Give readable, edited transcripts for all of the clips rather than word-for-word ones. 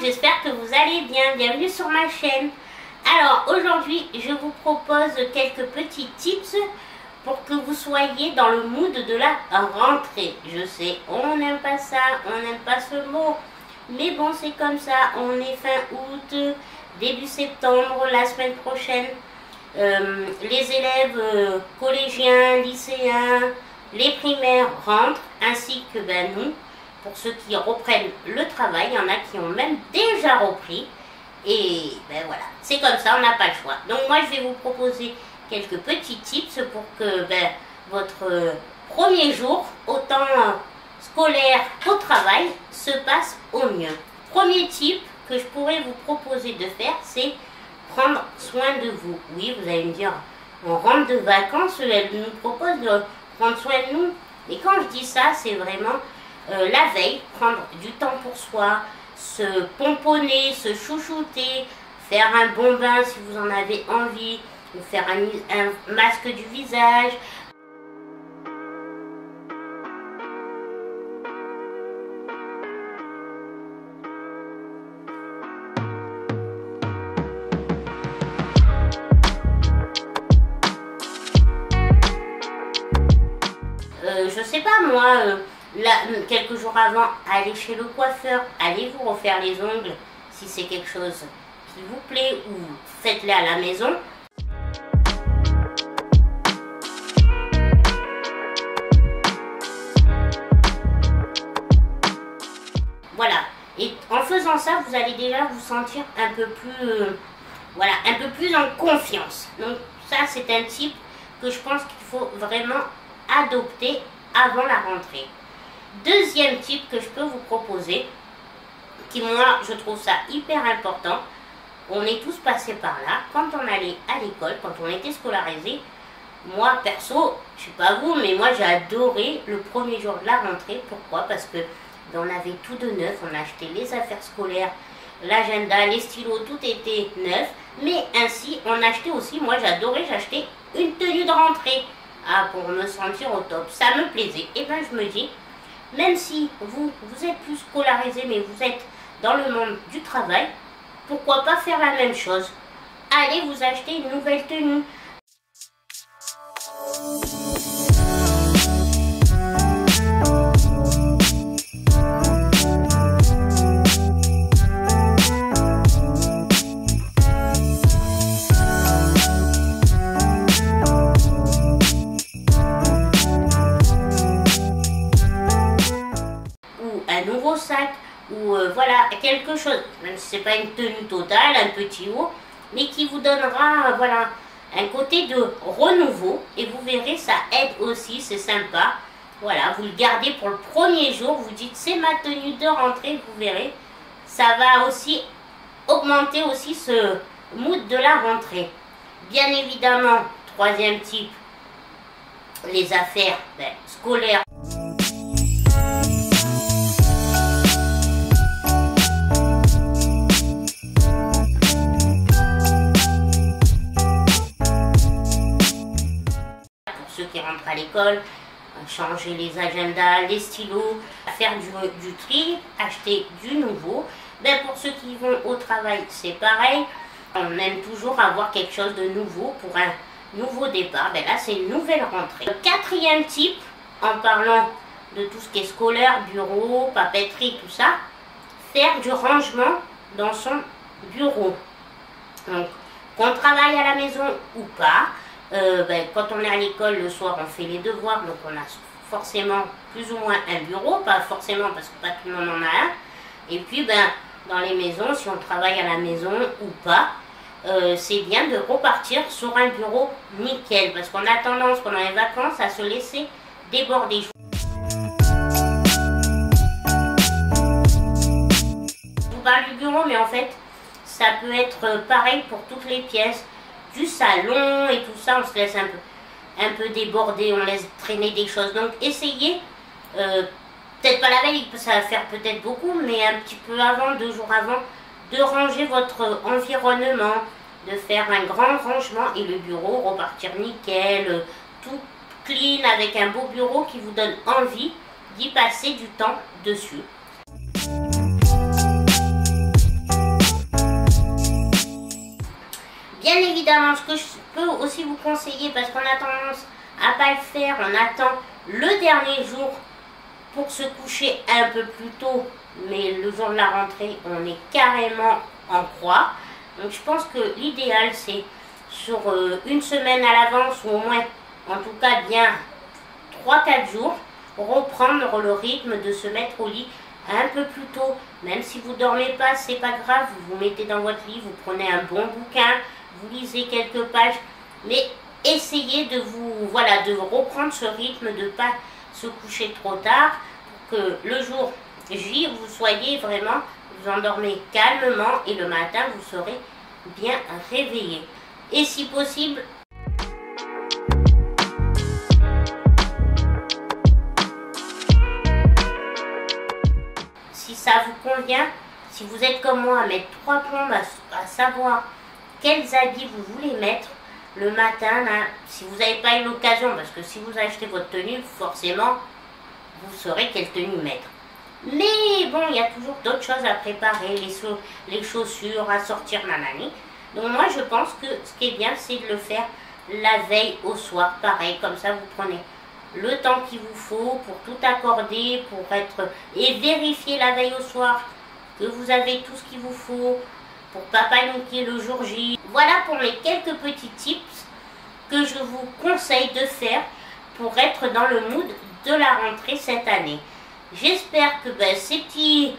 j'espère que vous allez bien. Bienvenue sur ma chaîne. Alors aujourd'hui, je vous propose quelques petits tips pour que vous soyez dans le mood de la rentrée. Je sais, on n'aime pas ça, on n'aime pas ce mot, mais bon, c'est comme ça. On est fin août, début septembre, la semaine prochaine. Les élèves collégiens, lycéens, les primaires rentrent, ainsi que nous. Pour ceux qui reprennent le travail, il y en a qui ont même déjà repris. Et voilà, c'est comme ça, on n'a pas le choix. Donc moi, je vais vous proposer quelques petits tips pour que votre premier jour, autant scolaire qu'au travail, se passe au mieux. Premier tip que je pourrais vous proposer de faire, c'est prendre soin de vous. Oui, vous allez me dire, on rentre de vacances, elle nous propose de prendre soin de nous. Mais quand je dis ça, c'est vraiment la veille, prendre du temps pour soi, se pomponner, se chouchouter, faire un bon bain si vous en avez envie, ou faire un masque du visage. Je sais pas moi, quelques jours avant, allez chez le coiffeur, allez vous refaire les ongles si c'est quelque chose qui vous plaît, ou faites-les à la maison. Voilà, et en faisant ça, vous allez déjà vous sentir un peu plus, un peu plus en confiance. Donc ça, c'est un type que je pense qu'il faut vraiment adopter avant la rentrée. Deuxième type que je peux vous proposer, qui moi je trouve ça hyper important, on est tous passés par là, quand on allait à l'école, quand on était scolarisé. Moi perso, je sais pas vous, mais moi j'ai adoré le premier jour de la rentrée. Pourquoi? Parce que on avait tout de neuf, on achetait les affaires scolaires, l'agenda, les stylos, tout était neuf. Mais ainsi, on achetait aussi, moi j'adorais, j'achetais une tenue de rentrée. Ah, pour me sentir au top, ça me plaisait. Et ben je me dis, même si vous êtes plus scolarisé, mais vous êtes dans le monde du travail, pourquoi pas faire la même chose? Allez vous acheter une nouvelle tenue. Nouveau sac, ou voilà, quelque chose, même si c'est pas une tenue totale, un petit haut, mais qui vous donnera un côté de renouveau. Et vous verrez, ça aide aussi, c'est sympa. Voilà, vous le gardez pour le premier jour, vous dites c'est ma tenue de rentrée, vous verrez, ça va aussi augmenter aussi ce mood de la rentrée. Bien évidemment, troisième type, les affaires scolaires. Ceux qui rentrent à l'école, changer les agendas, les stylos, faire du tri, acheter du nouveau. Pour ceux qui vont au travail, c'est pareil. On aime toujours avoir quelque chose de nouveau pour un nouveau départ. Là, c'est une nouvelle rentrée. Quatrième type, en parlant de tout ce qui est scolaire, bureau, papeterie, tout ça, faire du rangement dans son bureau. Donc, qu'on travaille à la maison ou pas, quand on est à l'école le soir, on fait les devoirs, donc on a forcément plus ou moins un bureau, pas forcément parce que pas tout le monde en a un. Et puis dans les maisons, si on travaille à la maison ou pas, c'est bien de repartir sur un bureau nickel, parce qu'on a tendance pendant les vacances à se laisser déborder. Je vous parle du bureau, mais en fait ça peut être pareil pour toutes les pièces du salon et tout ça. On se laisse un peu déborder, on laisse traîner des choses. Donc essayez, peut-être pas la veille, ça va faire peut-être beaucoup, mais un petit peu avant, 2 jours avant, de ranger votre environnement, de faire un grand rangement et le bureau repartir nickel, tout clean, avec un beau bureau qui vous donne envie d'y passer du temps dessus. Évidemment, ce que je peux aussi vous conseiller, parce qu'on a tendance à pas le faire, on attend le dernier jour pour se coucher un peu plus tôt, mais le jour de la rentrée, on est carrément en croix. Donc je pense que l'idéal, c'est sur une semaine à l'avance, ou au moins, en tout cas bien 3-4 jours, reprendre le rythme de se mettre au lit un peu plus tôt. Même si vous ne dormez pas, c'est pas grave, vous vous mettez dans votre lit, vous prenez un bon bouquin, vous lisez quelques pages, mais essayez de de reprendre ce rythme, de ne pas se coucher trop tard, pour que le jour J, vous soyez vraiment, vous endormez calmement et le matin, vous serez bien réveillé. Et si possible, si ça vous convient, si vous êtes comme moi à mettre 3 plombes à savoir quels habits vous voulez mettre le matin, là, si vous n'avez pas eu l'occasion, parce que si vous achetez votre tenue, forcément, vous saurez quelle tenue mettre. Mais bon, il y a toujours d'autres choses à préparer, les chaussures à sortir, nanani. Donc moi, je pense que ce qui est bien, c'est de le faire la veille au soir. Pareil, comme ça, vous prenez le temps qu'il vous faut pour tout accorder, et vérifier la veille au soir que vous avez tout ce qu'il vous faut pour pas paniquer le jour J. Voilà pour mes quelques petits tips que je vous conseille de faire pour être dans le mood de la rentrée cette année. J'espère que ces petits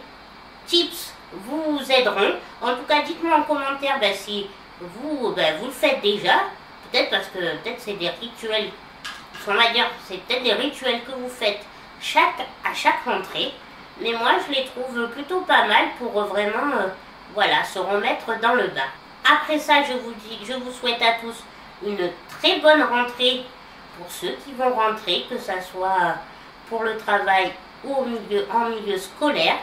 tips vous aideront. En tout cas, dites-moi en commentaire si vous le faites déjà. Peut-être parce que peut-être c'est des rituels. On va dire, c'est peut-être des rituels que vous faites à chaque rentrée. Mais moi, je les trouve plutôt pas mal pour vraiment se remettre dans le bain. Après ça, je vous souhaite à tous une très bonne rentrée pour ceux qui vont rentrer, que ça soit pour le travail ou en milieu scolaire.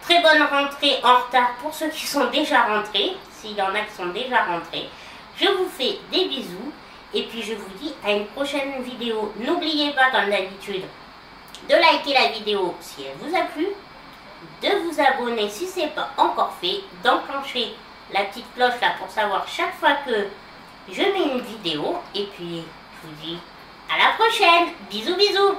Très bonne rentrée en retard pour ceux qui sont déjà rentrés, s'il y en a qui sont déjà rentrés. Je vous fais des bisous et puis je vous dis à une prochaine vidéo. N'oubliez pas, comme d'habitude, de liker la vidéo si elle vous a plu, de vous abonner si ce n'est pas encore fait, d'enclencher la petite cloche là pour savoir chaque fois que je mets une vidéo. Et puis, je vous dis à la prochaine. Bisous, bisous.